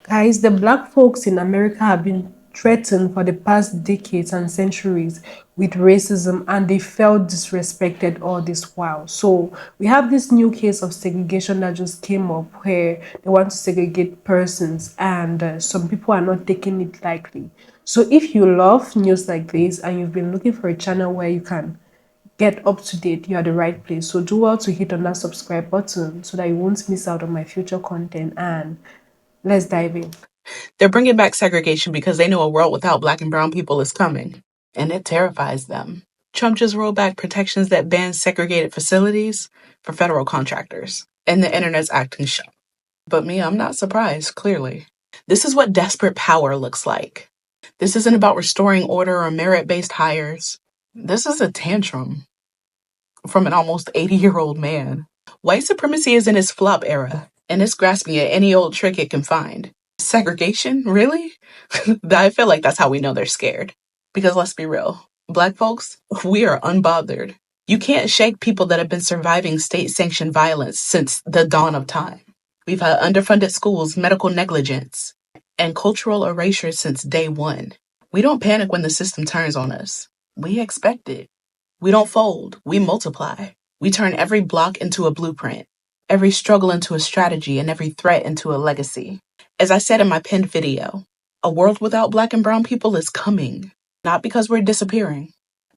Guys, the black folks in America have been threatened for the past decades and centuries with racism, and they felt disrespected all this while. So we have this new case of segregation that just came up where they want to segregate persons, and some people are not taking it lightly. So if you love news like this and you've been looking for a channel where you can get up to date, you're the right place. So do well to hit on that subscribe button so that you won't miss out on my future content, and let's dive in. They're bringing back segregation because they know a world without black and brown people is coming, and it terrifies them. Trump just rolled back protections that ban segregated facilities for federal contractors, and the internet's acting shocked. But me, I'm not surprised, clearly. This is what desperate power looks like. This isn't about restoring order or merit-based hires. This is a tantrum from an almost 80-year-old man. White supremacy is in its flop era, and it's grasping at any old trick it can find. Segregation? Really? I feel like that's how we know they're scared. Because let's be real, black folks, we are unbothered. You can't shake people that have been surviving state-sanctioned violence since the dawn of time. We've had underfunded schools, medical negligence, and cultural erasure since day one. We don't panic when the system turns on us. We expect it. We don't fold, we multiply. We turn every block into a blueprint, every struggle into a strategy, and every threat into a legacy. As I said in my pinned video, a world without black and brown people is coming, not because we're disappearing,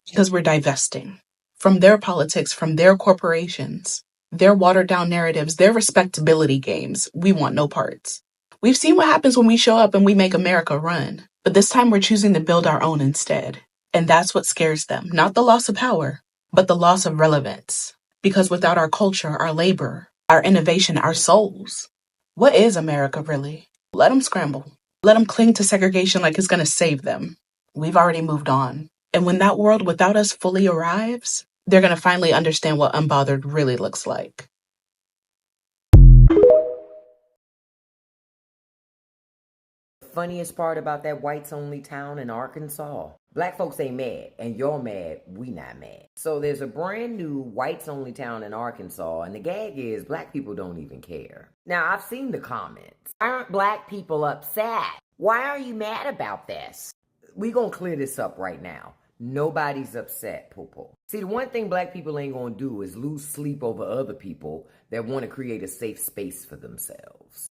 because we're divesting from their politics, from their corporations, their watered down narratives, their respectability games. We want no parts. We've seen what happens when we show up and we make America run, but this time we're choosing to build our own instead. And that's what scares them, not the loss of power, but the loss of relevance. Because without our culture, our labor, our innovation, our souls, what is America really? Let them scramble. Let them cling to segregation like it's going to save them. We've already moved on. And when that world without us fully arrives, they're going to finally understand what unbothered really looks like. Funniest part about that whites only town in Arkansas, black folks ain't mad, and you're mad, we not mad. So there's a brand new whites only town in Arkansas, and the gag is black people don't even care. Now, I've seen the comments. Why aren't black people upset? Why are you mad about this? We gonna clear this up right now. Nobody's upset, Popo. See, the one thing black people ain't gonna do is lose sleep over other people that want to create a safe space for themselves.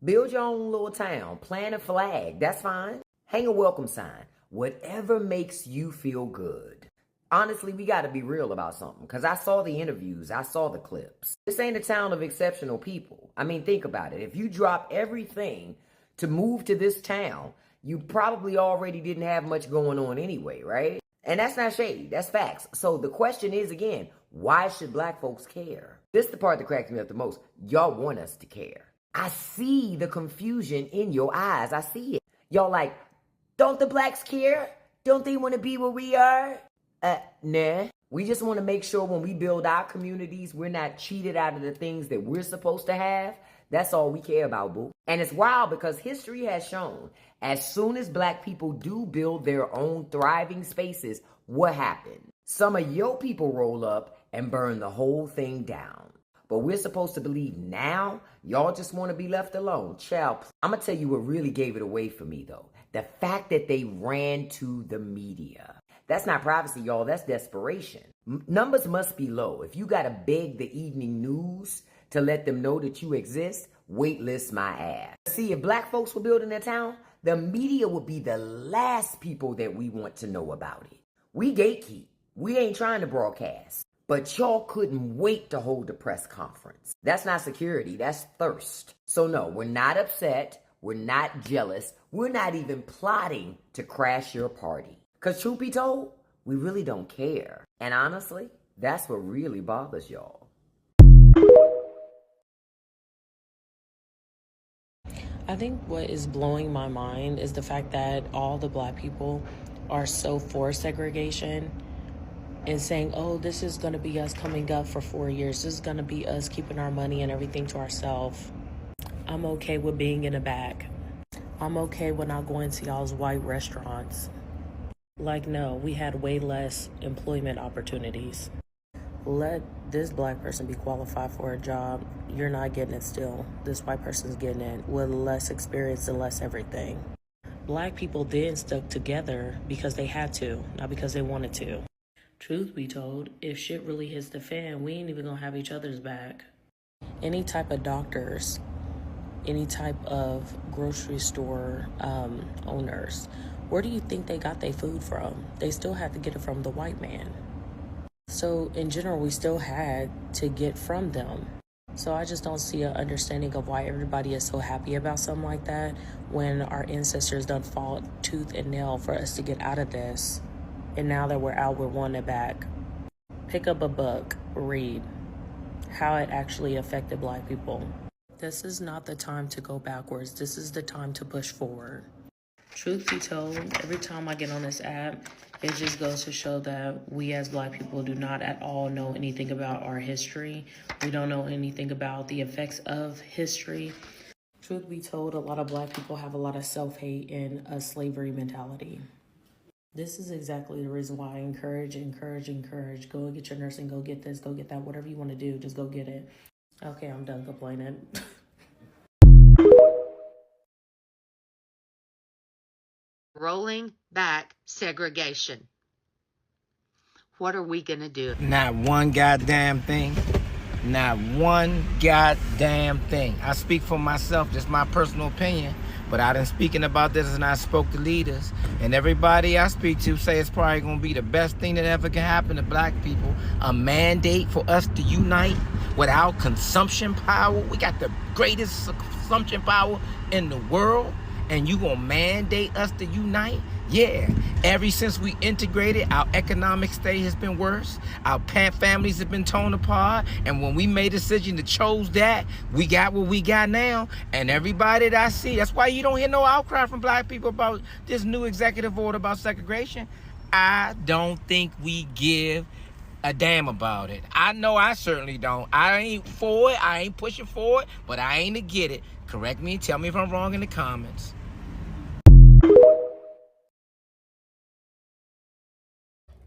Build your own little town, plant a flag, that's fine. Hang a welcome sign, whatever makes you feel good. Honestly, we gotta be real about something, because I saw the interviews, I saw the clips. This ain't a town of exceptional people. I mean, think about it. If you drop everything to move to this town, you probably already didn't have much going on anyway, right? And that's not shade, that's facts. So the question is again, why should black folks care? This is the part that cracks me up the most. Y'all want us to care. I see the confusion in your eyes. I see it. Y'all like, don't the blacks care? Don't they want to be where we are? Nah. We just want to make sure when we build our communities, we're not cheated out of the things that we're supposed to have. That's all we care about, boo. And it's wild because history has shown as soon as black people do build their own thriving spaces, what happens? Some of your people roll up and burn the whole thing down. But we're supposed to believe now y'all just want to be left alone. Child, I'm going to tell you what really gave it away for me, though. The fact that they ran to the media. That's not privacy, y'all. That's desperation. Numbers must be low. If you got to beg the evening news to let them know that you exist, waitlist my ass. See, if black folks were building their town, the media would be the last people that we want to know about it. We gatekeep. We ain't trying to broadcast. But y'all couldn't wait to hold a press conference. That's not security, that's thirst. So no, we're not upset, we're not jealous, we're not even plotting to crash your party. Because truth be told, we really don't care. And honestly, that's what really bothers y'all. I think what is blowing my mind is the fact that all the black people are so for segregation and saying, oh, this is going to be us coming up for 4 years. This is going to be us keeping our money and everything to ourselves. I'm okay with being in a bag. I'm okay with not going to y'all's white restaurants. Like, no, we had way less employment opportunities. Let this black person be qualified for a job. You're not getting it still. This white person's getting it with less experience and less everything. Black people then stuck together because they had to, not because they wanted to. Truth be told, if shit really hits the fan, we ain't even gonna have each other's back. Any type of doctors, any type of grocery store owners, where do you think they got their food from? They still had to get it from the white man. So in general, we still had to get from them. So I just don't see an understanding of why everybody is so happy about something like that when our ancestors done fought tooth and nail for us to get out of this. And now that we're out, we're wanting it back. Pick up a book, read how it actually affected black people. This is not the time to go backwards. This is the time to push forward. Truth be told, every time I get on this app, it just goes to show that we as black people do not at all know anything about our history. We don't know anything about the effects of history. Truth be told, a lot of black people have a lot of self-hate and a slavery mentality. This is exactly the reason why I encourage. Go get your nursing, go get this, go get that, whatever you want to do, just go get it. Okay, I'm done complaining. Rolling back segregation. What are we going to do? Not one goddamn thing. Not one goddamn thing. I speak for myself, just my personal opinion, but I done speaking about this and I spoke to leaders, and everybody I speak to say it's probably going to be the best thing that ever can happen to black people. A mandate for us to unite without consumption power. We got the greatest consumption power in the world, and you gonna mandate us to unite? Yeah. Ever since we integrated, our economic state has been worse. Our families have been torn apart. And when we made a decision to chose that, we got what we got now. And everybody that I see, that's why you don't hear no outcry from black people about this new executive order about segregation. I don't think we give a damn about it. I know I certainly don't. I ain't for it. I ain't pushing for it, but I ain't to get it. Correct me, tell me if I'm wrong in the comments.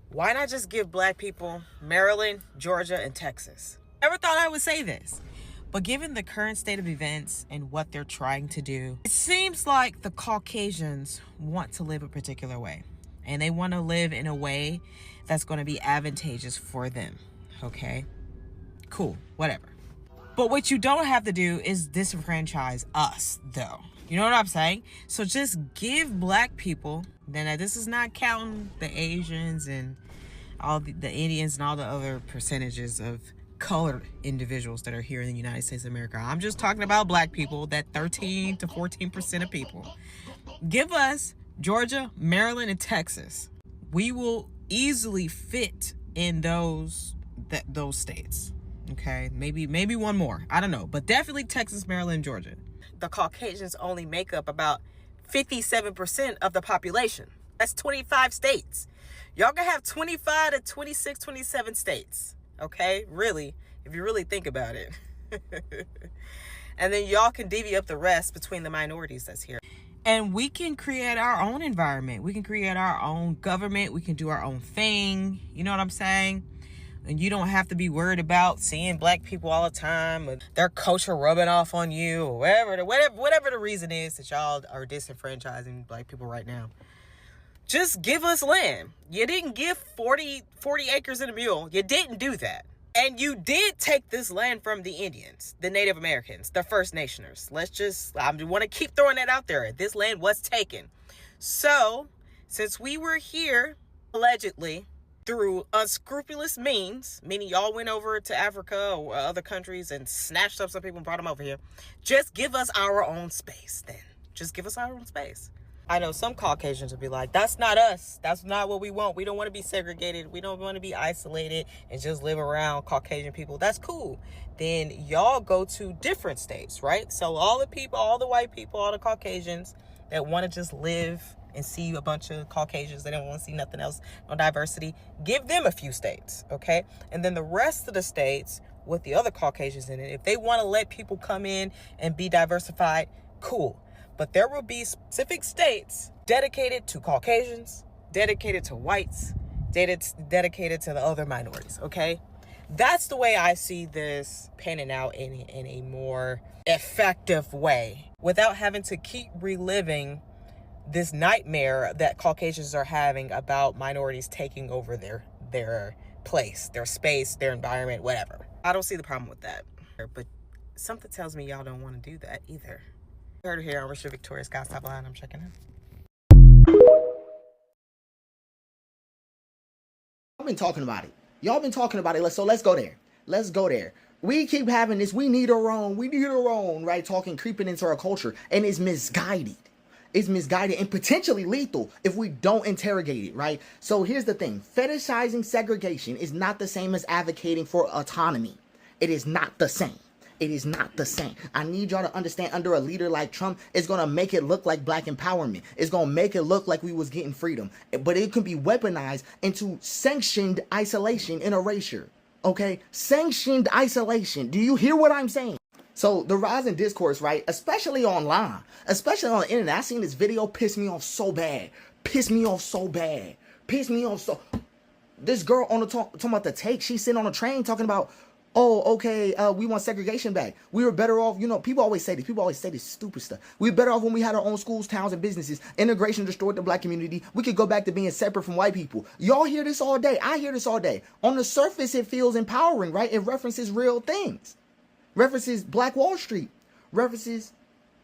Why not just give black people Maryland, Georgia, and Texas? Never thought I would say this, but given the current state of events and what they're trying to do, it seems like the Caucasians want to live a particular way, and they want to live in a way that's going to be advantageous for them. Okay? Cool, whatever. But what you don't have to do is disenfranchise us, though. You know what I'm saying? So just give black people, then this is not counting the Asians and all the Indians and all the other percentages of colored individuals that are here in the United States of America. I'm just talking about black people, that 13 to 14% of people. Give us Georgia, Maryland, and Texas. We will easily fit in those states. Okay, maybe one more. I don't know, but definitely Texas, Maryland, Georgia. The Caucasians only make up about 57% of the population. That's 25 states. Y'all can have 25 to 26, 27 states. Okay, really, if you really think about it. And then y'all can divvy up the rest between the minorities that's here. And we can create our own environment. We can create our own government. We can do our own thing. You know what I'm saying? And you don't have to be worried about seeing black people all the time, or their culture rubbing off on you, or whatever the reason is that y'all are disenfranchising black people right now. Just give us land. You didn't give 40 acres and a mule. You didn't do that. And you did take this land from the Indians, the Native Americans, the First Nationers. I want to keep throwing that out there. This land was taken. So, since we were here, allegedly, through unscrupulous means, meaning y'all went over to Africa or other countries and snatched up some people and brought them over here, just give us our own space then. Just give us our own space. I know some Caucasians will be like, that's not us. That's not what we want. We don't want to be segregated. We don't want to be isolated and just live around Caucasian people. That's cool. Then y'all go to different states, right? So all the people, all the white people, all the Caucasians that want to just live and see a bunch of Caucasians, they don't want to see nothing else, no diversity, give them a few states, okay? And then the rest of the states with the other Caucasians in it, if they want to let people come in and be diversified, cool. But there will be specific states dedicated to Caucasians, dedicated to whites, dedicated to the other minorities, okay? That's the way I see this panning out in a more effective way, without having to keep reliving this nightmare that Caucasians are having about minorities taking over their place, their space, their environment, whatever. I don't see the problem with that. But something tells me y'all don't want to do that either. You heard it here on Richard Victoria Scott Stop Line. I'm checking in. Y'all been talking about it. Y'all been talking about it. So let's go there. Let's go there. We keep having this, we need our own, right? Talking, creeping into our culture, and it's misguided. It's misguided and potentially lethal if we don't interrogate it, right? So here's the thing. Fetishizing segregation is not the same as advocating for autonomy. It is not the same. It is not the same. I need y'all to understand, under a leader like Trump, it's going to make it look like black empowerment. It's going to make it look like we was getting freedom. But it can be weaponized into sanctioned isolation and erasure. Okay? Sanctioned isolation. Do you hear what I'm saying? So the rise in discourse, right? Especially online, especially on the internet. I seen this video piss me off so bad. Piss me off so bad. Piss me off so... This girl on the talking about the take, she's sitting on a train talking about, oh, okay, we want segregation back. We were better off, you know, people always say this. People always say this stupid stuff. We were better off when we had our own schools, towns, and businesses. Integration destroyed the black community. We could go back to being separate from white people. Y'all hear this all day. I hear this all day. On the surface, it feels empowering, right? It references real things. References Black Wall Street. References,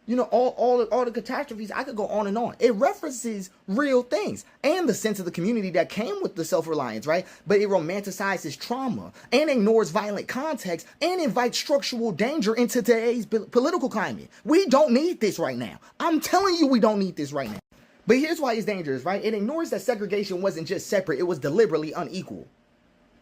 you know, all the catastrophes. I could go on and on. It references real things and the sense of the community that came with the self-reliance, right? But it romanticizes trauma and ignores violent context and invites structural danger into today's political climate. We don't need this right now. I'm telling you, we don't need this right now. But here's why it's dangerous, right? It ignores that segregation wasn't just separate. It was deliberately unequal.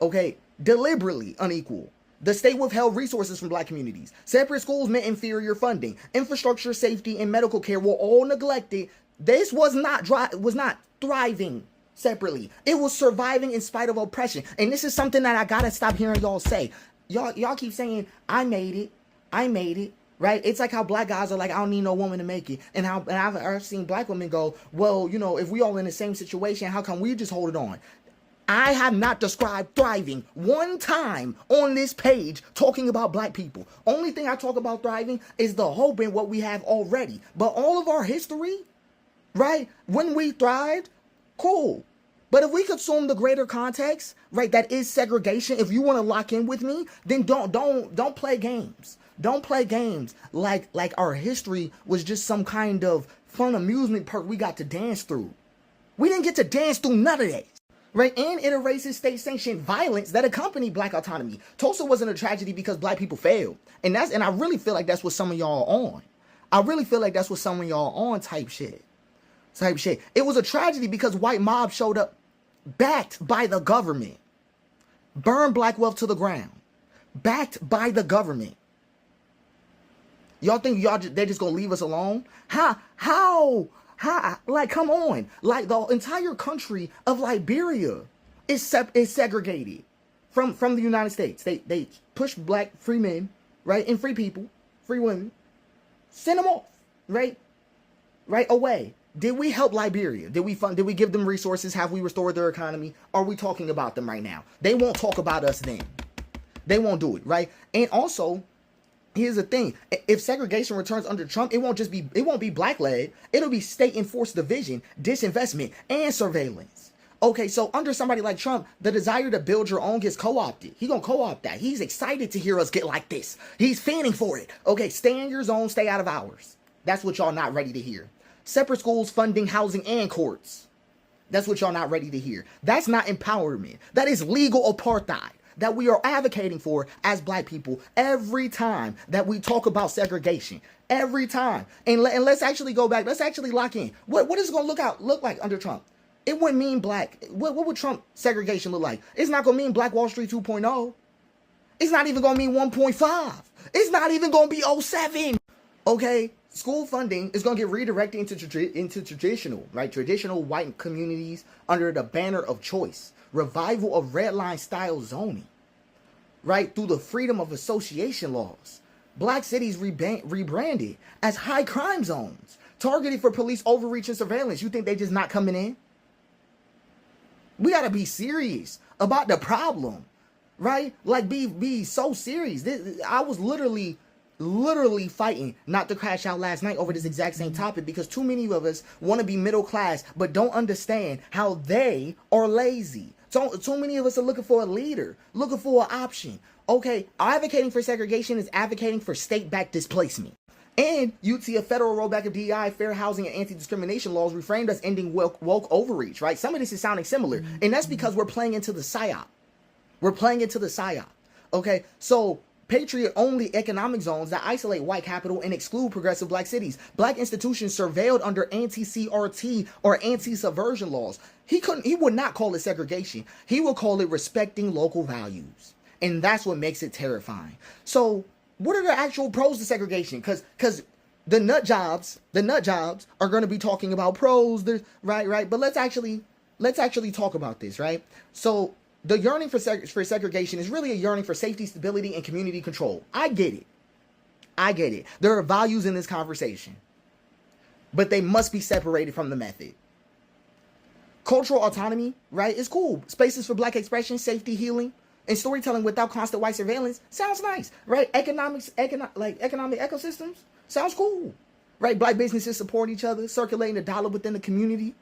Okay? Deliberately unequal. The state withheld resources from black communities. Separate schools meant inferior funding. Infrastructure, safety, and medical care were all neglected. This was not thriving separately. It was surviving in spite of oppression. And this is something that I gotta stop hearing y'all say. Y'all keep saying, I made it. Right? It's like how black guys are like, I don't need no woman to make it. And I've seen black women go, well, you know, if we all in the same situation, how come we just hold it on? I have not described thriving one time on this page talking about black people. Only thing I talk about thriving is the hope in what we have already. But all of our history, right? When we thrived, cool. But if we consume the greater context, right, that is segregation, if you want to lock in with me, then don't play games. Don't play games like our history was just some kind of fun amusement park we got to dance through. We didn't get to dance through none of that. Right? And it erases state-sanctioned violence that accompanied black autonomy. Tulsa wasn't a tragedy because black people failed. And I really feel like that's what some of y'all are on. I really feel like that's what some of y'all are on type shit. It was a tragedy because white mob showed up backed by the government. Burned black wealth to the ground. Backed by the government. Y'all think they're just gonna leave us alone? How? Like, come on. Like, the entire country of Liberia is segregated from the United States. They push black free men, right, and free people, free women, send them off, right away. Did we help Liberia? Did we give them resources? Have we restored their economy? Are we talking about them right now? They won't talk about us then. They won't do it, right? And also, here's the thing. If segregation returns under Trump, it won't be black-led. It'll be state-enforced division, disinvestment, and surveillance. Okay, so under somebody like Trump, the desire to build your own gets co-opted. He's going to co-opt that. He's excited to hear us get like this. He's fanning for it. Okay, stay in your zone, stay out of ours. That's what y'all not ready to hear. Separate schools, funding, housing, and courts. That's what y'all not ready to hear. That's not empowerment. That is legal apartheid that we are advocating for as black people every time that we talk about segregation. Every time. And let's actually go back. Let's actually lock in. What is it going to look like under Trump? It wouldn't mean black. What would Trump segregation look like? It's not going to mean Black Wall Street 2.0. It's not even going to mean 1.5. It's not even going to be '07. Okay? School funding is going to get redirected into traditional white communities under the banner of choice. Revival of red line style zoning, right? Through the freedom of association laws. Black cities rebranded as high crime zones, targeted for police overreach and surveillance. You think they just not coming in? We got to be serious about the problem, right? Like, be so serious. I was literally fighting not to crash out last night over this exact same topic, because too many of us want to be middle class but don't understand how they are lazy. So too many of us are looking for a leader, looking for an option. Okay, advocating for segregation is advocating for state-backed displacement. And you'd see a federal rollback of DEI, fair housing, and anti-discrimination laws reframed as ending woke overreach, right? Some of this is sounding similar, and that's because we're playing into the psyop. We're playing into the psyop. Okay, so patriot-only economic zones that isolate white capital and exclude progressive black cities. Black institutions surveilled under anti-CRT or anti-subversion laws. He would not call it segregation. He would call it respecting local values. And that's what makes it terrifying. So what are the actual pros to segregation? Because the nut jobs are going to be talking about pros, right? But let's actually talk about this, right? So the yearning for segregation is really a yearning for safety, stability, and community control. I get it. There are values in this conversation, but they must be separated from the method. Cultural autonomy, right, is cool. Spaces for black expression, safety, healing, and storytelling without constant white surveillance sounds nice, right? Economic ecosystems sounds cool, right? Black businesses support each other, circulating the dollar within the community.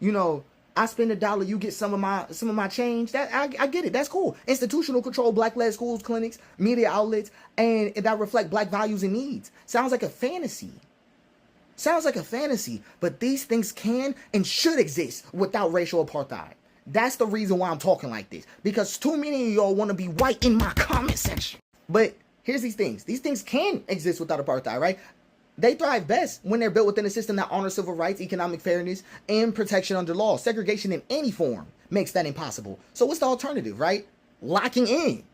You know, I spend $1, you get some of my change. That I get it. That's cool. Institutional control, black-led schools, clinics, media outlets, and that reflect black values and needs. Sounds like a fantasy. But these things can and should exist without racial apartheid. That's the reason why I'm talking like this, because too many of y'all want to be white in my comment section. But here's these things. These things can exist without apartheid, right? They thrive best when they're built within a system that honors civil rights, economic fairness, and protection under law. Segregation in any form makes that impossible. So what's the alternative, right? Locking in.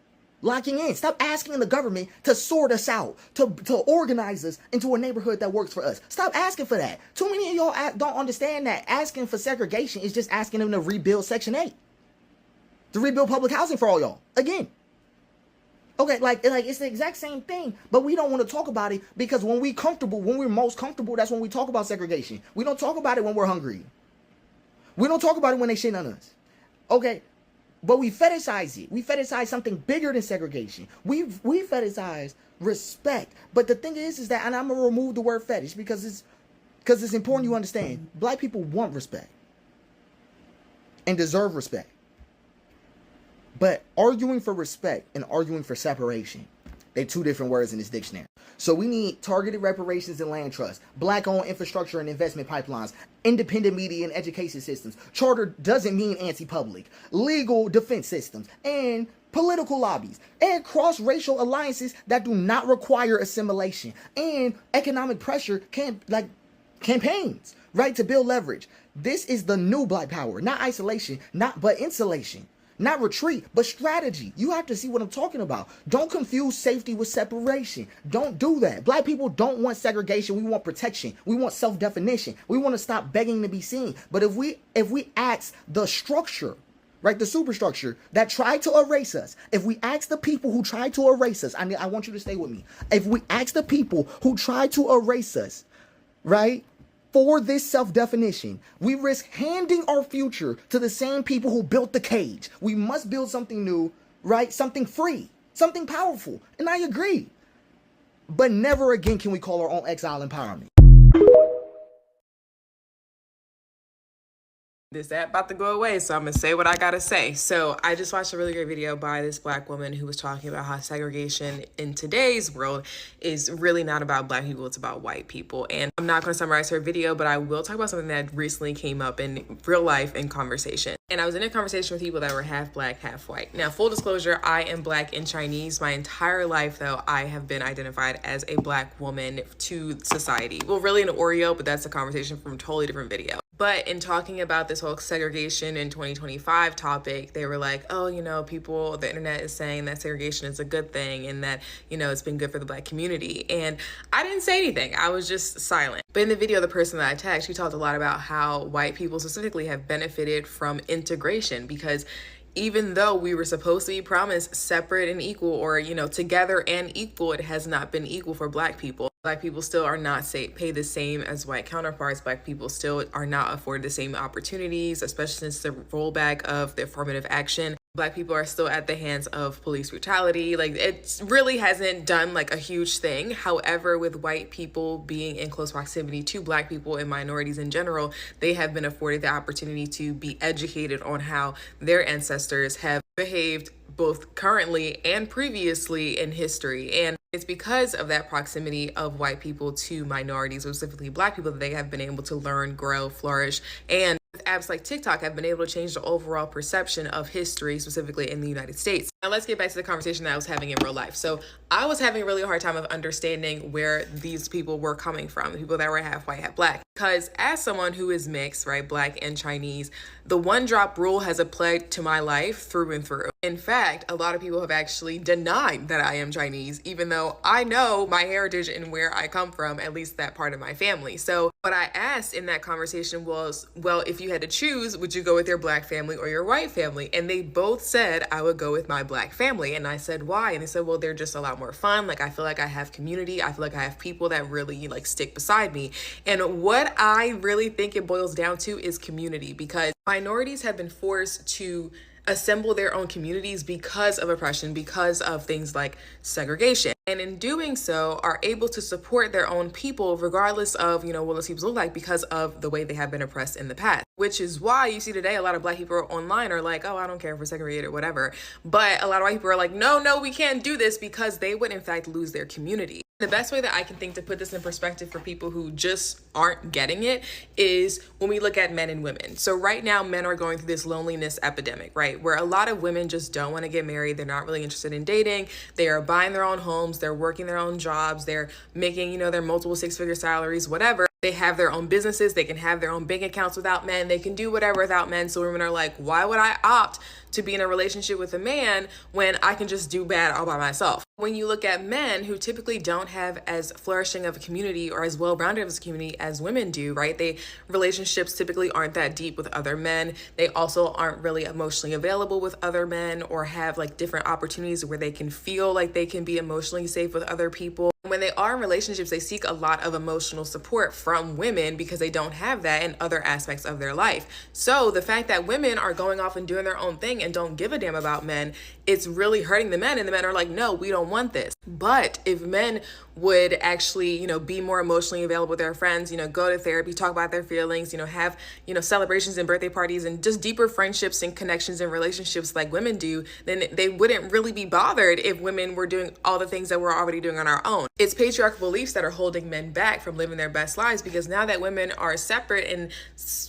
Stop asking the government to sort us out, to organize us into a neighborhood that works for us. Stop asking for that. Too many of y'all don't understand that asking for segregation is just asking them to rebuild Section 8. To rebuild public housing for all y'all. Again. Okay, like it's the exact same thing, but we don't want to talk about it because when we're most comfortable, that's when we talk about segregation. We don't talk about it when we're hungry. We don't talk about it when they shit on us. Okay, but we fetishize it. We fetishize something bigger than segregation. We fetishize respect. But the thing is that, and I'm gonna remove the word fetish because it's important you understand. Black people want respect and deserve respect. But arguing for respect and arguing for separation, they're two different words in this dictionary. So we need targeted reparations and land trusts, black-owned infrastructure and investment pipelines, independent media and education systems. Charter doesn't mean anti-public. Legal defense systems and political lobbies and cross-racial alliances that do not require assimilation and economic pressure campaigns, right, to build leverage. This is the new black power, not isolation, but insulation. Not retreat, but strategy. You have to see what I'm talking about. Don't confuse safety with separation. Don't do that. Black people don't want segregation. We want protection. We want self-definition. We want to stop begging to be seen. But if we ask the structure, right, the superstructure that tried to erase us, if we ask the people who tried to erase us, I want you to stay with me. If we ask the people who tried to erase us, right, for this self-definition, we risk handing our future to the same people who built the cage. We must build something new, right? Something free, something powerful. And I agree. But never again can we call our own exile empowerment. This app about to go away, so I'm gonna say what I gotta say. So I just watched a really great video by this black woman who was talking about how segregation in today's world is really not about black people, it's about white people. And I'm not gonna summarize her video, but I will talk about something that recently came up in real life in conversation. And I was in a conversation with people that were half black, half white. Now, full disclosure, I am black and Chinese. My entire life, though, I have been identified as a black woman to society. Well, really an Oreo, but that's a conversation from a totally different video. But in talking about this whole segregation in 2025 topic, they were like, oh, you know, the internet is saying that segregation is a good thing and that, you know, it's been good for the black community. And I didn't say anything. I was just silent. But in the video, the person that I tagged, she talked a lot about how white people specifically have benefited from integration because even though we were supposed to be promised separate and equal, or, you know, together and equal, it has not been equal for black people. Black people still are not paid the same as white counterparts. Black people still are not afforded the same opportunities, especially since the rollback of the affirmative action. Black people are still at the hands of police brutality. Like, it really hasn't done like a huge thing. However, with white people being in close proximity to Black people and minorities in general, they have been afforded the opportunity to be educated on how their ancestors have behaved both currently and previously in history. And it's because of that proximity of white people to minorities, specifically Black people, that they have been able to learn, grow, flourish, and with apps like TikTok have been able to change the overall perception of history, specifically in the United States. Now let's get back to the conversation that I was having in real life. So I was having a really hard time of understanding where these people were coming from, the people that were half white, half Black. Because as someone who is mixed, right, Black and Chinese, the one drop rule has applied to my life through and through. In fact, a lot of people have actually denied that I am Chinese, even though I know my heritage and where I come from, at least that part of my family. So what I asked in that conversation was, well, if you had to choose, would you go with your Black family or your white family? And they both said I would go with my Black family. And I said, why? And they said, well, they're just a lot more fun. Like, I feel like I have community. I feel like I have people that really like stick beside me. And what I really think it boils down to is community, because minorities have been forced to assemble their own communities because of oppression, because of things like segregation. And in doing so, are able to support their own people regardless of, what those people look like, because of the way they have been oppressed in the past. Which is why you see today a lot of Black people online are like, oh, I don't care if we're segregated or whatever. But a lot of white people are like, no, we can't do this, because they would in fact lose their community. The best way that I can think to put this in perspective for people who just aren't getting it is when we look at men and women. So right now, men are going through this loneliness epidemic, right? Where a lot of women just don't want to get married. They're not really interested in dating. They are buying their own homes. They're working their own jobs. They're making, their multiple six-figure salaries, whatever. They have their own businesses. They can have their own bank accounts without men. They can do whatever without men. So women are like, why would I opt to be in a relationship with a man when I can just do bad all by myself? When you look at men who typically don't have as flourishing of a community or as well-rounded of a community as women do, right? Relationships typically aren't that deep with other men. They also aren't really emotionally available with other men, or have like different opportunities where they can feel like they can be emotionally safe with other people. When they are in relationships, they seek a lot of emotional support from women because they don't have that in other aspects of their life. So the fact that women are going off and doing their own thing and don't give a damn about men, it's really hurting the men, and the men are like, no, we don't want this. But if men would actually, be more emotionally available with their friends, go to therapy, talk about their feelings, have, celebrations and birthday parties and just deeper friendships and connections and relationships like women do, then they wouldn't really be bothered if women were doing all the things that we're already doing on our own. It's patriarchal beliefs that are holding men back from living their best lives, because now that women are separate and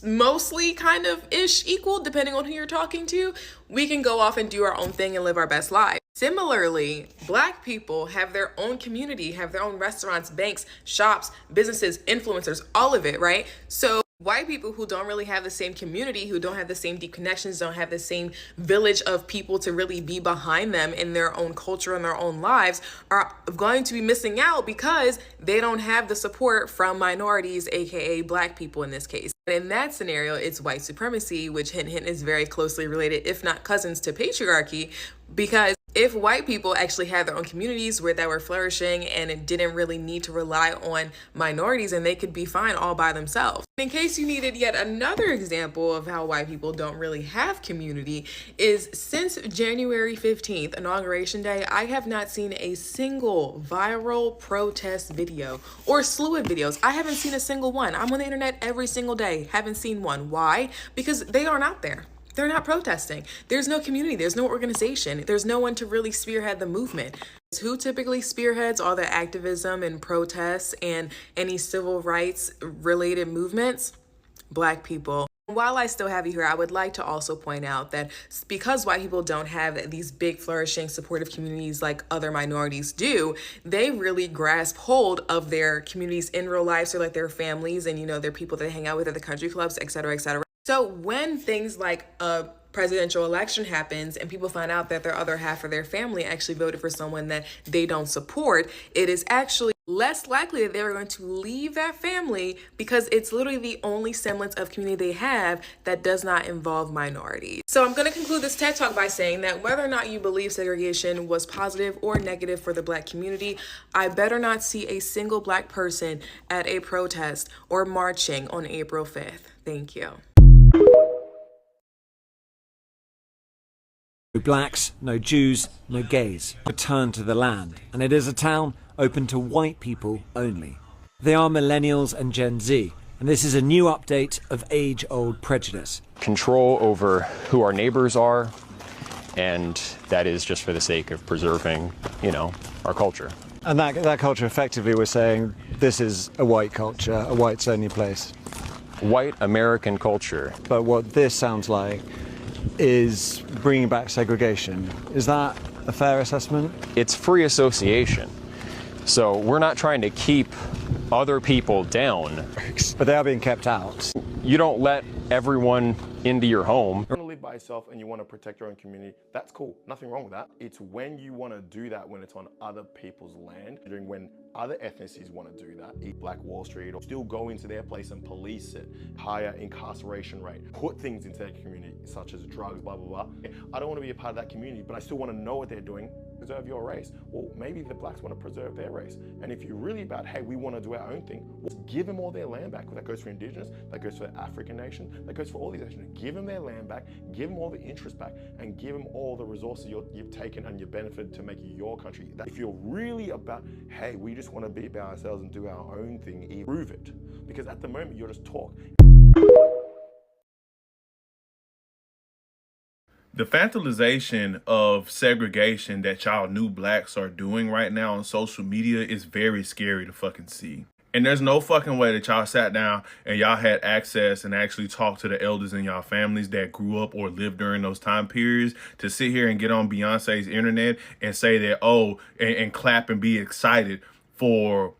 mostly kind of ish equal, depending on who you're talking to, we can go off and do our own thing and live our best lives. Similarly, Black people have their own community, have their own restaurants, banks, shops, businesses, influencers, all of it, right? So white people who don't really have the same community, who don't have the same deep connections, don't have the same village of people to really be behind them in their own culture and their own lives, are going to be missing out because they don't have the support from minorities, aka Black people in this case. In that scenario, it's white supremacy, which hint is very closely related, if not cousins, to patriarchy, because if white people actually had their own communities where they were flourishing and it didn't really need to rely on minorities, and they could be fine all by themselves. In case you needed yet another example of how white people don't really have community, is since January 15th, Inauguration Day, I have not seen a single viral protest video or slew of videos. I haven't seen a single one. I'm on the internet every single day, haven't seen one. Why? Because they aren't out there. They're not protesting. There's no community. There's no organization. There's no one to really spearhead the movement. Who typically spearheads all the activism and protests and any civil rights related movements? Black people. While I still have you here, I would like to also point out that because white people don't have these big, flourishing, supportive communities like other minorities do, they really grasp hold of their communities in real life, so like their families and, their people that they hang out with at the country clubs, et cetera, et cetera. So when things like a presidential election happens and people find out that their other half of their family actually voted for someone that they don't support, it is actually less likely that they're going to leave that family, because it's literally the only semblance of community they have that does not involve minorities. So I'm going to conclude this TED Talk by saying that whether or not you believe segregation was positive or negative for the Black community, I better not see a single Black person at a protest or marching on April 5th. Thank you. No blacks, no Jews, no gays. Return to the land. And it is a town open to white people only. They are millennials and Gen Z. And this is a new update of age-old prejudice. Control over who our neighbors are, and that is just for the sake of preserving, our culture. And that culture, effectively, we're saying this is a white culture, a whites-only place. White American culture. But what this sounds like is bringing back segregation. Is that a fair assessment? It's free association. So we're not trying to keep other people down. But they are being kept out. You don't let everyone into your home. You want to live by yourself and you want to protect your own community, that's cool. Nothing wrong with that. It's when you want to do that when it's on other people's land, when other ethnicities want to do that, eat Black Wall Street, or still go into their place and police it, higher incarceration rate, put things into their community, such as drugs, blah, blah, blah. I don't want to be a part of that community, but I still want to know what they're doing, preserve your race. Well, maybe the blacks want to preserve their race. And if you're really about, hey, we want to do our own thing, well, give them all their land back. That goes for indigenous, that goes for African nations, that goes for all these nations. Give them their land back, give them all the interest back, and give them all the resources you've taken and you benefited to make your country. If you're really about, hey, we just want to be about ourselves and do our own thing, prove it. Because at the moment, you're just talk. The fantasization of segregation that y'all new blacks are doing right now on social media is very scary to fucking see. And there's no fucking way that y'all sat down and y'all had access and actually talked to the elders in y'all families that grew up or lived during those time periods to sit here and get on Beyonce's internet and say that, oh, and clap and be excited for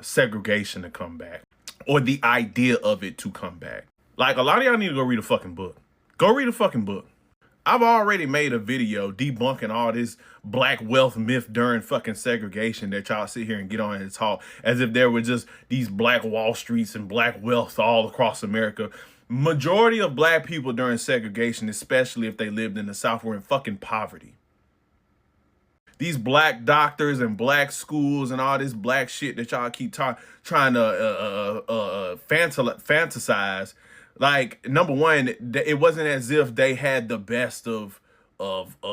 segregation to come back or the idea of it to come back. Like, a lot of y'all need to go read a fucking book. Go read a fucking book. I've already made a video debunking all this black wealth myth during fucking segregation that y'all sit here and get on and talk as if there were just these black Wall Streets and black wealth all across America. Majority of black people during segregation, especially if they lived in the South, were in fucking poverty. These black doctors and black schools and all this black shit that y'all keep trying to fantasize. Like, number one, it wasn't as if they had the best of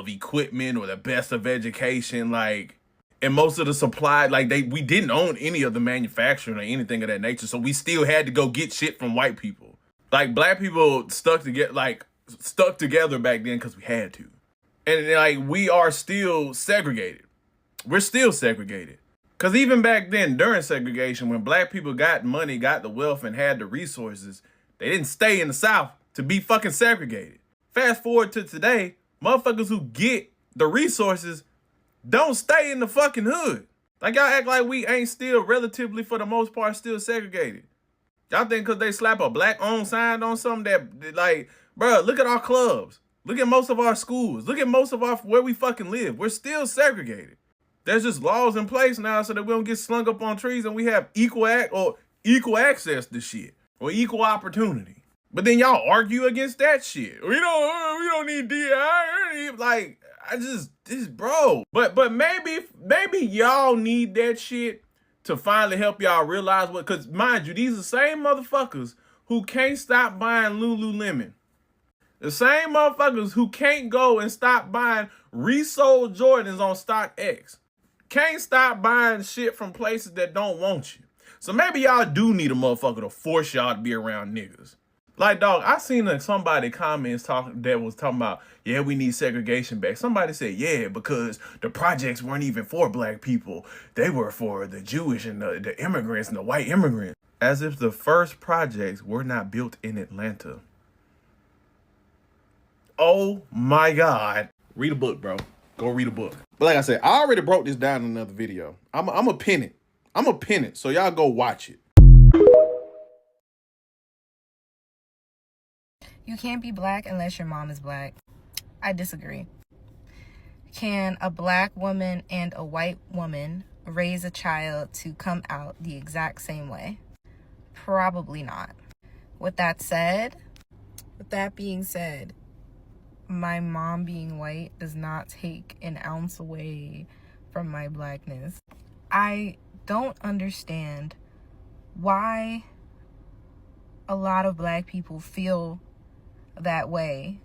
equipment or the best of education. Like, and most of the supply, like, we didn't own any of the manufacturing or anything of that nature. So we still had to go get shit from white people. Like, black people stuck together back then because we had to. And like, we are still segregated. We're still segregated. Because even back then, during segregation, when black people got money, got the wealth, and had the resources, they didn't stay in the South to be fucking segregated. Fast forward to today, motherfuckers who get the resources don't stay in the fucking hood. Like, y'all act like we ain't still relatively, for the most part, still segregated. Y'all think because they slap a black-owned sign on something that, like, bro, look at our clubs. Look at most of our schools. Look at most of where we fucking live. We're still segregated. There's just laws in place now so that we don't get slung up on trees and we have equal access to shit. Or equal opportunity. But then y'all argue against that shit. We don't need DI. Like, bro. But maybe y'all need that shit to finally help y'all realize what, because mind you, these are the same motherfuckers who can't stop buying Lululemon. The same motherfuckers who can't go and stop buying resold Jordans on StockX. Can't stop buying shit from places that don't want you. So maybe y'all do need a motherfucker to force y'all to be around niggas. Like, dog, I seen somebody comments that was talking about, yeah, we need segregation back. Somebody said, yeah, because the projects weren't even for black people. They were for the Jewish and the immigrants and the white immigrants. As if the first projects were not built in Atlanta. Oh my God. Read a book, bro. Go read a book. But like I said, I already broke this down in another video. I'm a pin it. I'm a pin it. So y'all go watch it. You can't be black unless your mom is black. I disagree. Can a black woman and a white woman raise a child to come out the exact same way? Probably not. With that being said, my mom being white does not take an ounce away from my blackness. I don't understand why a lot of black people feel that way.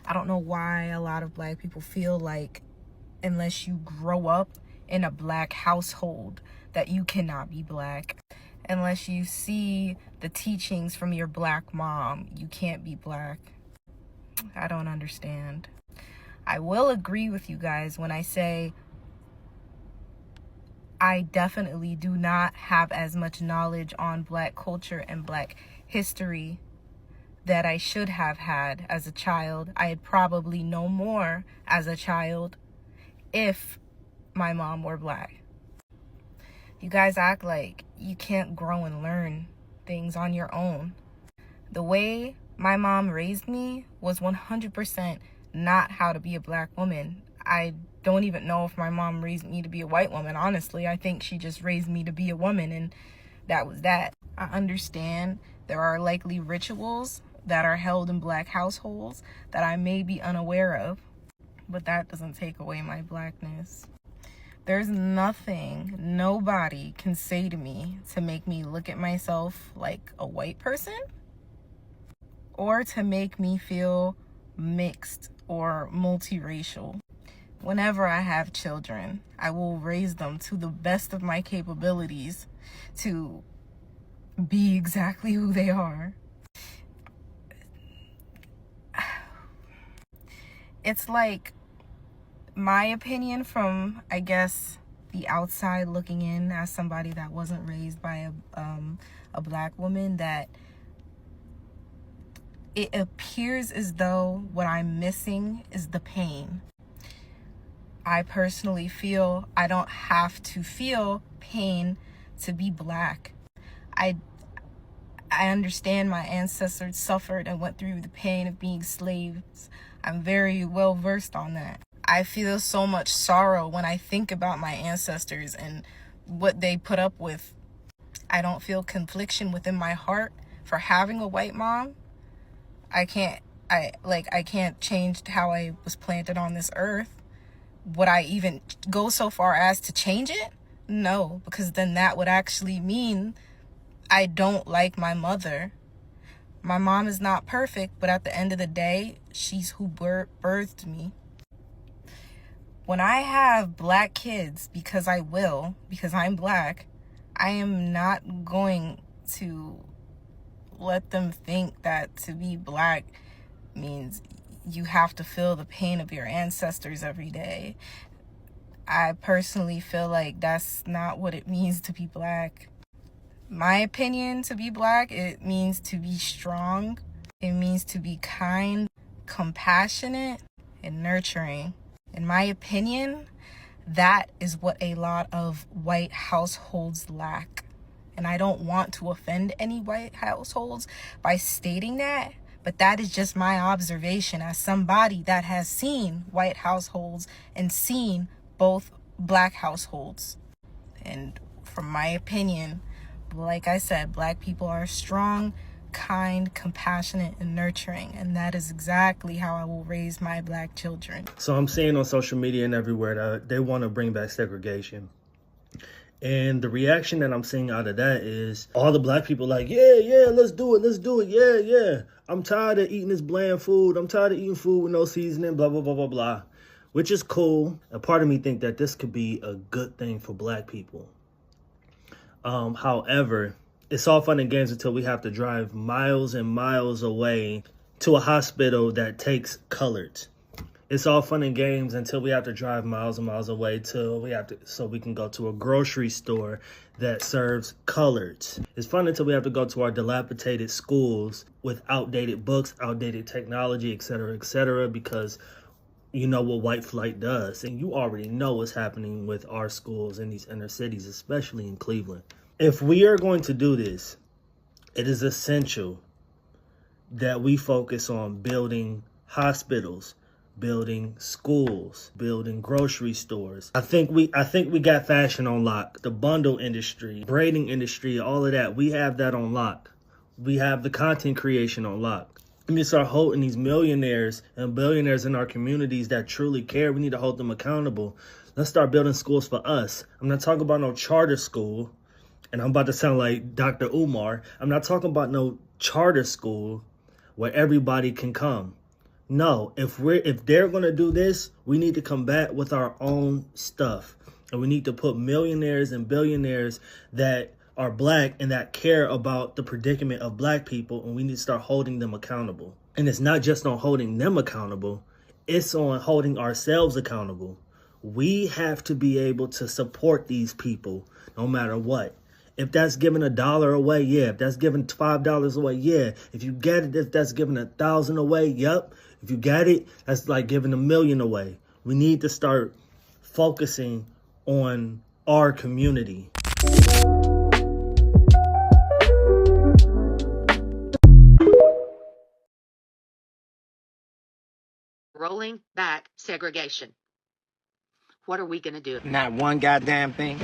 I don't know why a lot of black people feel like unless you grow up in a black household that you cannot be black. Unless you see the teachings from your black mom, you can't be black. I don't understand. I will agree with you guys when I say I definitely do not have as much knowledge on black culture and black history that I should have had as a child. I'd probably know more as a child if my mom were black. You guys act like you can't grow and learn things on your own. The way my mom raised me was 100% not how to be a black woman. I don't even know if my mom raised me to be a white woman, honestly. I think she just raised me to be a woman, and that was that. I understand there are likely rituals that are held in black households that I may be unaware of, but that doesn't take away my blackness. There's nothing nobody can say to me to make me look at myself like a white person or to make me feel mixed or multiracial. Whenever I have children, I will raise them to the best of my capabilities to be exactly who they are. It's like my opinion from, I guess, the outside looking in as somebody that wasn't raised by a black woman, that it appears as though what I'm missing is the pain. I personally feel I don't have to feel pain to be black. I understand my ancestors suffered and went through the pain of being slaves. I'm very well versed on that. I feel so much sorrow when I think about my ancestors and what they put up with. I don't feel confliction within my heart for having a white mom. I can't change how I was planted on this earth. Would I even go so far as to change it? No, because then that would actually mean I don't like my mother. My mom is not perfect, but at the end of the day, she's who birthed me. When I have black kids, because I will, because I'm black, I am not going to let them think that to be black means you have to feel the pain of your ancestors every day. I personally feel like that's not what it means to be black. My opinion, to be black, it means to be strong. It means to be kind, compassionate, and nurturing. In my opinion, that is what a lot of white households lack. And I don't want to offend any white households by stating that, but that is just my observation as somebody that has seen white households and seen both black households. And from my opinion, like I said, black people are strong, kind, compassionate, and nurturing, and that is exactly how I will raise my black children. So I'm seeing on social media and everywhere that they want to bring back segregation. And the reaction that I'm seeing out of that is all the black people like, yeah, let's do it, yeah. I'm tired of eating this bland food. I'm tired of eating food with no seasoning, blah, blah, blah, blah, blah. Which is cool. A part of me think that this could be a good thing for black people. However, it's all fun and games until we have to drive miles and miles away to a hospital that takes coloreds. It's all fun and games until we have to drive miles and miles away so we can go to a grocery store that serves coloreds. It's fun until we have to go to our dilapidated schools with outdated books, outdated technology, etc., because you know what white flight does. And you already know what's happening with our schools in these inner cities, especially in Cleveland. If we are going to do this, it is essential that we focus on building hospitals, building schools, building grocery stores. I think we got fashion on lock. The bundle industry, braiding industry, all of that. We have that on lock. We have the content creation on lock. We need to start holding these millionaires and billionaires in our communities that truly care. We need to hold them accountable. Let's start building schools for us. I'm not talking about no charter school. And I'm about to sound like Dr. Umar. I'm not talking about no charter school where everybody can come. No, if they're gonna do this, we need to combat with our own stuff. And we need to put millionaires and billionaires that are black and that care about the predicament of black people, and we need to start holding them accountable. And it's not just on holding them accountable, it's on holding ourselves accountable. We have to be able to support these people no matter what. If that's giving $1 away, yeah. If that's giving $5 away, yeah. If you get it, if that's giving 1,000 away, yep. If you got it, that's like giving 1,000,000 away. We need to start focusing on our community. Rolling back segregation. What are we going to do? Not one goddamn thing.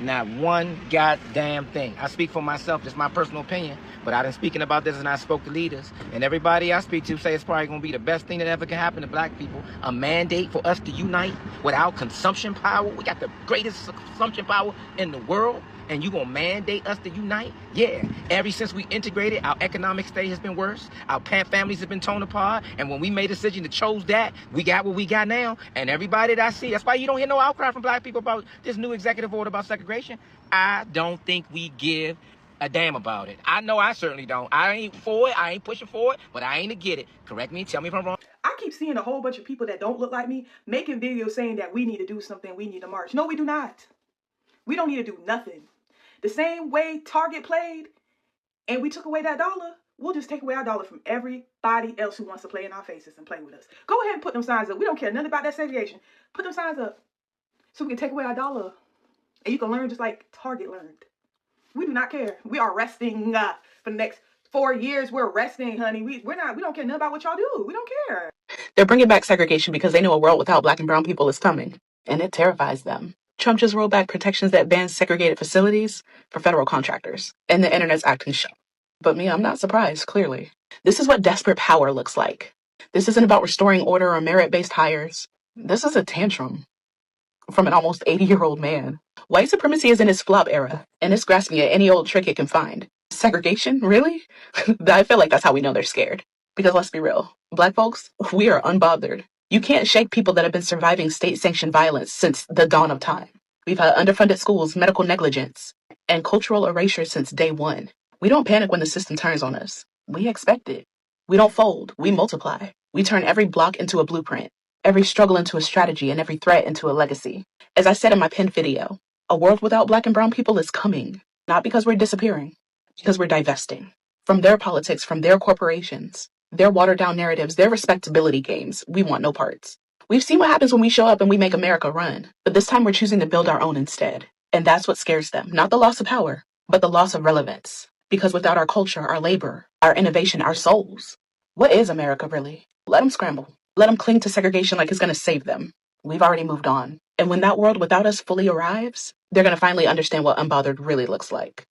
Not one goddamn thing. I speak for myself, just my personal opinion, but I've been speaking about this and I spoke to leaders, and everybody I speak to say it's probably going to be the best thing that ever can happen to black people. A mandate for us to unite without consumption power. We got the greatest consumption power in the world, and you going to mandate us to unite? Yeah. Ever since we integrated, our economic state has been worse. Our families have been torn apart, and when we made a decision to chose that, we got what we got now. And everybody that I see, that's why you don't hear no outcry from black people about this new executive order about segregation. I don't think we give a damn about it. I know I certainly don't. I ain't for it. I ain't pushing for it, but I ain't to get it. Correct me. Tell me if I'm wrong. I keep seeing a whole bunch of people that don't look like me making videos saying that we need to do something. We need to march. No, we do not. We don't need to do nothing. The same way Target played and we took away that dollar, we'll just take away our dollar from everybody else who wants to play in our faces and play with us. Go ahead and put them signs up. We don't care nothing about that segregation. Put them signs up so we can take away our dollar. And you can learn just like Target learned. We do not care. We are resting for the next 4 years. We're resting, honey. We don't care nothing about what y'all do. We don't care. They're bringing back segregation because they know a world without black and brown people is coming, and it terrifies them. Trump just rolled back protections that ban segregated facilities for federal contractors, and the internet's acting shocked. But me, I'm not surprised, clearly. This is what desperate power looks like. This isn't about restoring order or merit-based hires. This is a tantrum from an almost 80-year-old man. White supremacy is in its flop era, and it's grasping at any old trick it can find. Segregation? Really? I feel like that's how we know they're scared. Because let's be real, black folks, we are unbothered. You can't shake people that have been surviving state-sanctioned violence since the dawn of time. We've had underfunded schools, medical negligence, and cultural erasure since day one. We don't panic when the system turns on us. We expect it. We don't fold. We multiply. We turn every block into a blueprint, every struggle into a strategy, and every threat into a legacy. As I said in my pinned video, a world without black and brown people is coming, not because we're disappearing, because we're divesting from their politics, from their corporations, their watered down narratives, their respectability games. We want no parts. We've seen what happens when we show up and we make America run, but this time we're choosing to build our own instead. And that's what scares them, not the loss of power, but the loss of relevance. Because without our culture, our labor, our innovation, our souls, what is America really? Let them scramble. Let them cling to segregation like it's going to save them. We've already moved on. And when that world without us fully arrives, they're going to finally understand what unbothered really looks like.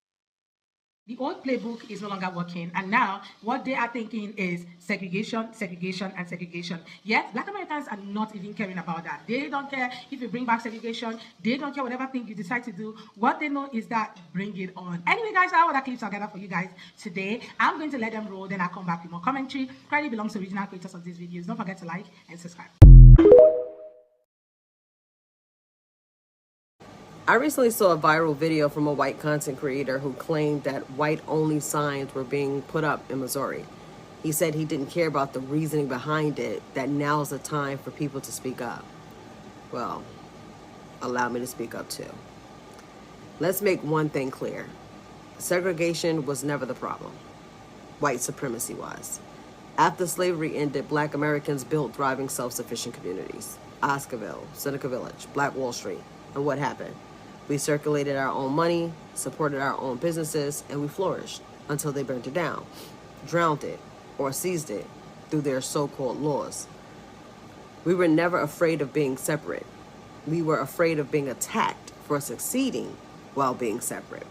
The old playbook is no longer working, and now what they are thinking is segregation, segregation, and segregation. Yet, Black Americans are not even caring about that. They don't care if you bring back segregation. They don't care whatever thing you decide to do. What they know is that bring it on. Anyway, guys, I have other clips I'll gather for you guys today. I'm going to let them roll, then I'll come back with more commentary. Credit belongs to original creators of these videos. Don't forget to like and subscribe. I recently saw a viral video from a white content creator who claimed that white-only signs were being put up in Missouri. He said he didn't care about the reasoning behind it, that now's the time for people to speak up. Well, allow me to speak up too. Let's make one thing clear. Segregation was never the problem. White supremacy was. After slavery ended, Black Americans built thriving self-sufficient communities. Oscarville, Seneca Village, Black Wall Street. And what happened? We circulated our own money, supported our own businesses, and we flourished until they burnt it down, drowned it, or seized it through their so-called laws. We were never afraid of being separate. We were afraid of being attacked for succeeding while being separate.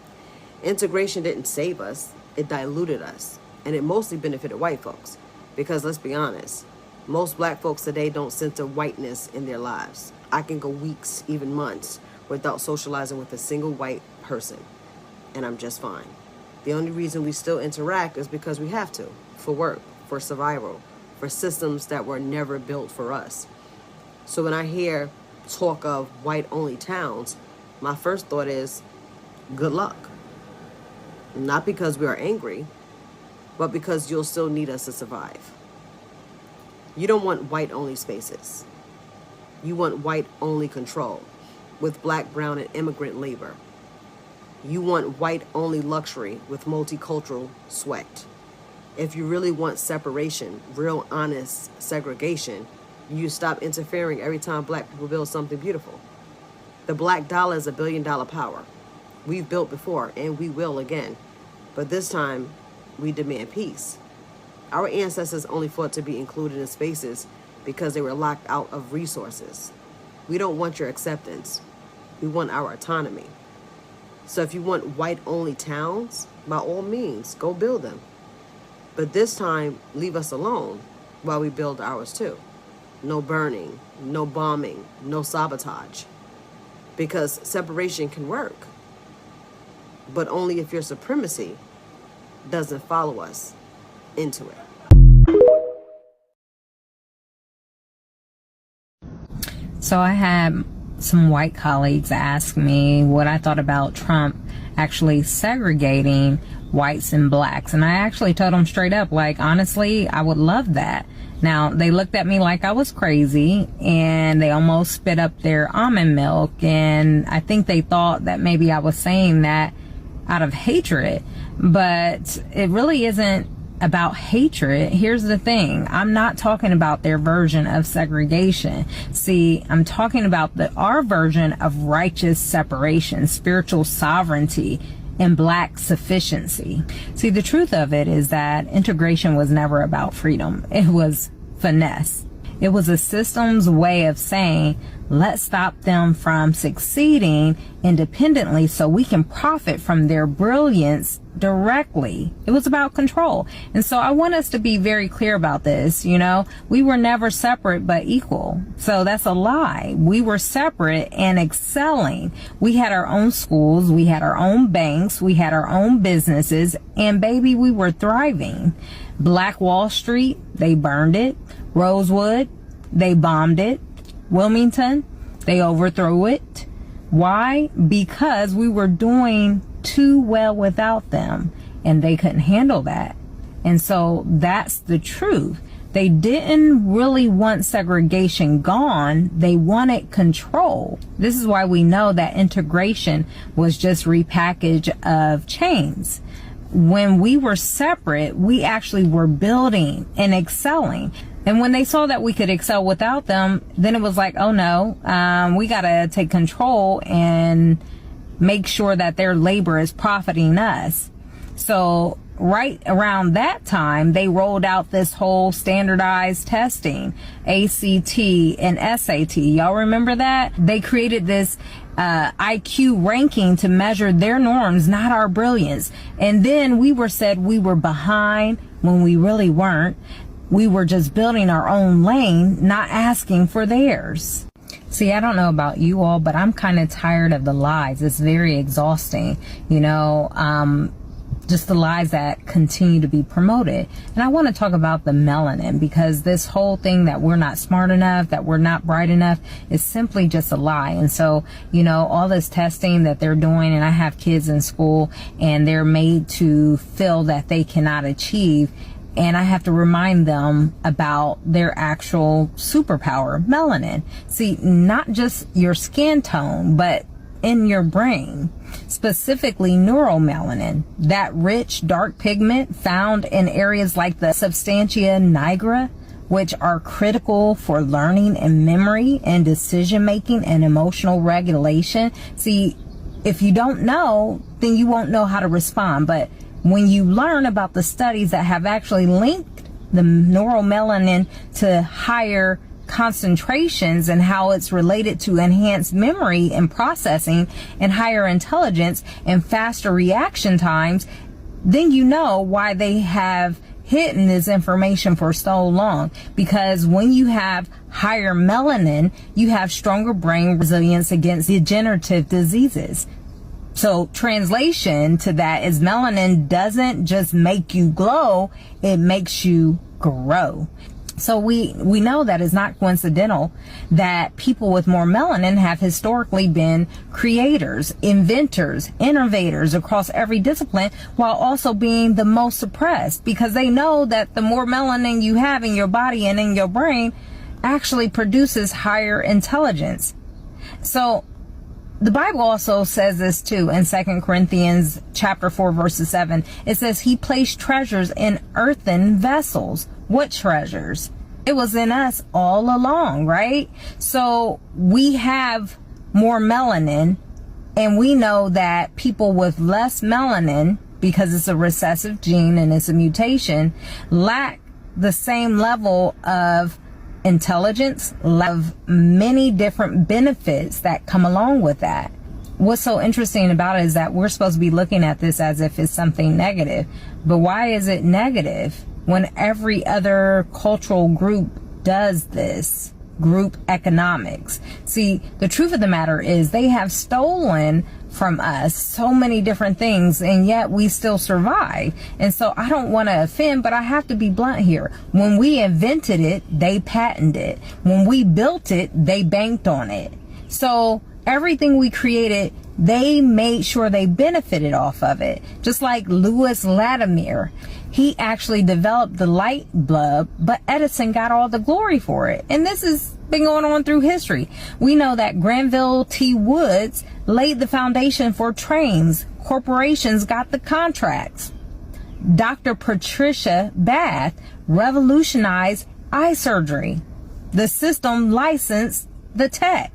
Integration didn't save us, it diluted us, and it mostly benefited white folks. Because let's be honest, most black folks today don't center whiteness in their lives. I can go weeks, even months, without socializing with a single white person, and I'm just fine. The only reason we still interact is because we have to, for work, for survival, for systems that were never built for us. So when I hear talk of white-only towns, my first thought is, good luck. Not because we are angry, but because you'll still need us to survive. You don't want white-only spaces. You want white-only control with black, brown, and immigrant labor. You want white-only luxury with multicultural sweat. If you really want separation, real honest segregation, you stop interfering every time black people build something beautiful. The black dollar is $1 billion power. We've built before and we will again. But this time, we demand peace. Our ancestors only fought to be included in spaces because they were locked out of resources. We don't want your acceptance. We want our autonomy. So if you want white-only towns, by all means, go build them. But this time, leave us alone while we build ours too. No burning, no bombing, no sabotage. Because separation can work, but only if your supremacy doesn't follow us into it. So I had some white colleagues ask me what I thought about Trump actually segregating whites and blacks. And I actually told them straight up, like, honestly, I would love that. Now, they looked at me like I was crazy and they almost spit up their almond milk. And I think they thought that maybe I was saying that out of hatred, but it really isn't about hatred. Here's the thing. I'm not talking about their version of segregation. See, I'm talking about our version of righteous separation, spiritual sovereignty, and black sufficiency. See, the truth of it is that integration was never about freedom. It was finesse. It was a system's way of saying, let's stop them from succeeding independently so we can profit from their brilliance directly. It was about control. And so I want us to be very clear about this. You know, we were never separate but equal. So that's a lie. We were separate and excelling. We had our own schools. We had our own banks. We had our own businesses. And baby, we were thriving. Black Wall Street, they burned it. Rosewood, they bombed it. Wilmington, they overthrew it. Why? Because we were doing too well without them and they couldn't handle that. And so that's the truth. They didn't really want segregation gone. They wanted control. This is why we know that integration was just repackage of chains. When we were separate, we actually were building and excelling. And when they saw that we could excel without them, then it was like, oh no, we got to take control and make sure that their labor is profiting us. So right around that time, they rolled out this whole standardized testing, ACT and SAT. Y'all remember that? They created this IQ ranking to measure their norms, not our brilliance. And then we were said we were behind when we really weren't. We were just building our own lane, not asking for theirs. See, I don't know about you all, but I'm kind of tired of the lies. It's very exhausting, you know, just the lies that continue to be promoted. And I want to talk about the melanin, because this whole thing that we're not smart enough, that we're not bright enough, is simply just a lie. And so, you know, all this testing that they're doing, and I have kids in school and they're made to feel that they cannot achieve. And I have to remind them about their actual superpower, melanin. See, not just your skin tone, but in your brain, specifically neuromelanin, that rich dark pigment found in areas like the substantia nigra, which are critical for learning and memory and decision making and emotional regulation. See, if you don't know, then you won't know how to respond. But when you learn about the studies that have actually linked the neuromelanin to higher concentrations and how it's related to enhanced memory and processing and higher intelligence and faster reaction times, then you know why they have hidden this information for so long. Because when you have higher melanin, you have stronger brain resilience against degenerative diseases. So translation to that is melanin doesn't just make you glow, it makes you grow. So we know that it's not coincidental that people with more melanin have historically been creators, inventors, innovators across every discipline, while also being the most suppressed, because they know that the more melanin you have in your body and in your brain actually produces higher intelligence. So the Bible also says this too in 2 Corinthians chapter 4 verses 7. It says he placed treasures in earthen vessels. What treasures? It was in us all along, right? So we have more melanin, and we know that people with less melanin, because it's a recessive gene and it's a mutation, lack the same level of intelligence, of many different benefits that come along with that. What's so interesting about it is that we're supposed to be looking at this as if it's something negative. But why is it negative when every other cultural group does this? Group economics. See, the truth of the matter is they have stolen from us so many different things, and yet we still survive. And so I don't want to offend, but I have to be blunt here. When we invented it, they patented it. When we built it, they banked on it. So everything we created, they made sure they benefited off of it. Just like Louis Latimer, he actually developed the light bulb, but Edison got all the glory for it. And this has been going on through history. We know that Granville T. Woods laid the foundation for trains. Corporations got the contracts. Dr. Patricia Bath revolutionized eye surgery. The system licensed the tech.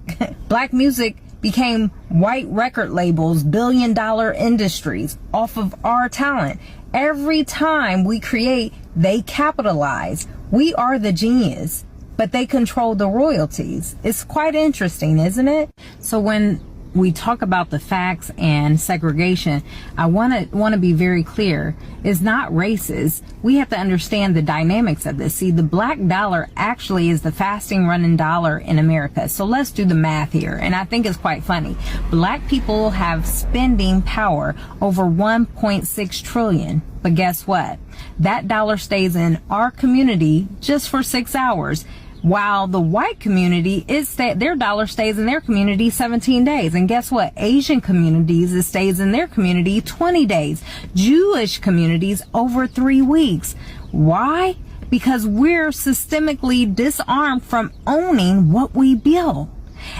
Black music became white record labels, billion-dollar industries off of our talent. Every time we create, they capitalize. We are the genius, but they control the royalties. It's quite interesting, isn't it? So when we talk about the facts and segregation, I want to be very clear. It's not racist. We have to understand the dynamics of this. See, the black dollar actually is the fastest running dollar in America. So let's do the math here. And I think it's quite funny. Black people have spending power over 1.6 trillion. But guess what? That dollar stays in our community just for 6 hours. While the white community, their dollar stays in their community 17 days. And guess what? Asian communities, it stays in their community 20 days. Jewish communities over 3 weeks. Why? Because we're systemically disarmed from owning what we build.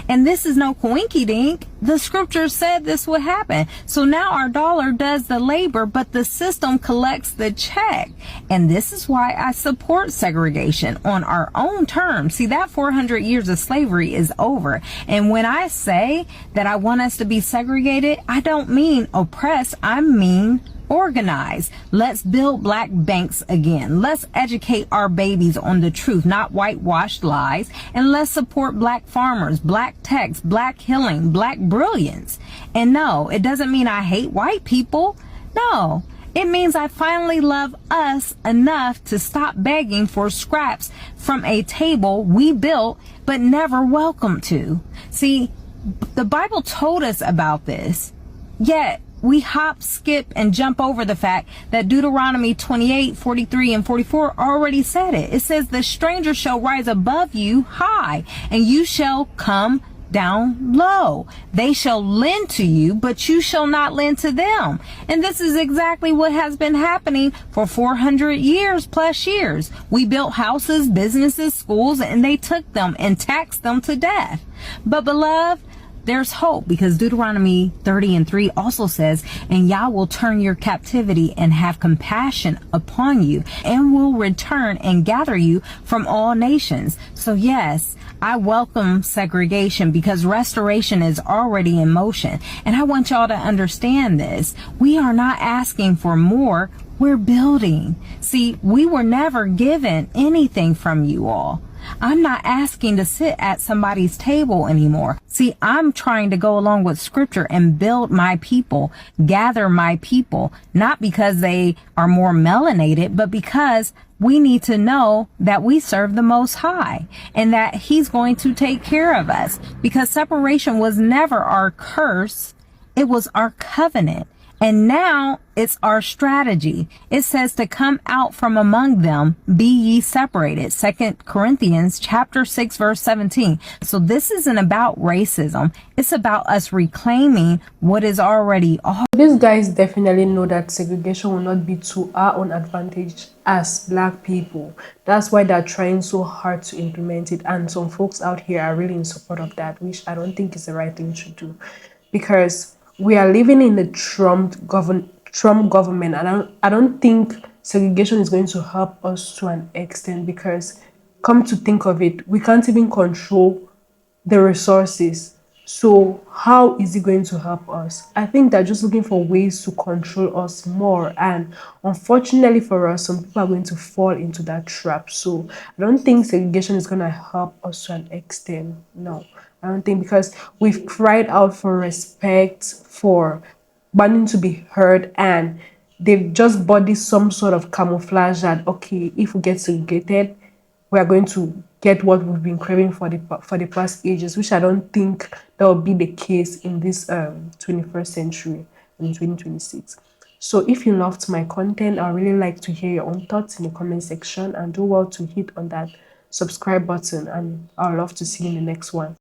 And this is no coinky dink. The scripture said this would happen. So now our dollar does the labor, but the system collects the check. And this is why I support segregation on our own terms. See, that 400 years of slavery is over. And when I say that I want us to be segregated, I don't mean oppressed. I mean organize. Let's build black banks again. Let's educate our babies on the truth, not whitewashed lies. And let's support black farmers, black techs, black healing, black brilliance. And no, it doesn't mean I hate white people. No, it means I finally love us enough to stop begging for scraps from a table we built but never welcomed to. See, the Bible told us about this, yet we hop, skip, and jump over the fact that Deuteronomy 28, 43, and 44 already said it. It says, the stranger shall rise above you high, and you shall come down low. They shall lend to you, but you shall not lend to them. And this is exactly what has been happening for 400 years plus years. We built houses, businesses, schools, and they took them and taxed them to death. But beloved, there's hope, because Deuteronomy 30:3 also says, and Yah will turn your captivity and have compassion upon you, and will return and gather you from all nations. So yes, I welcome segregation, because restoration is already in motion. And I want y'all to understand this. We are not asking for more. We're building. See, we were never given anything from you all. I'm not asking to sit at somebody's table anymore. See, I'm trying to go along with scripture and build my people, gather my people, not because they are more melanated, but because we need to know that we serve the Most High and that He's going to take care of us, because separation was never our curse. It was our covenant. And now it's our strategy. It says to come out from among them, be ye separated. 2 Corinthians chapter 6, verse 17. So this isn't about racism. It's about us reclaiming what is already ours. These guys definitely know that segregation will not be to our own advantage as Black people. That's why they're trying so hard to implement it. And some folks out here are really in support of that, which I don't think is the right thing to do. Because we are living in the Trump government, and I don't think segregation is going to help us to an extent, because come to think of it, we can't even control the resources. So how is it going to help us? I think they're just looking for ways to control us more. And unfortunately for us, some people are going to fall into that trap. So I don't think segregation is going to help us to an extent. No, I don't think, because we've cried out for respect, for wanting to be heard, and they've just bought this some sort of camouflage that, okay, if we get segregated, we are going to get what we've been craving for the past ages, which I don't think that will be the case in this 21st century, in 2026. So if you loved my content, I really like to hear your own thoughts in the comment section, and do well to hit on that subscribe button, and I'd love to see you in the next one.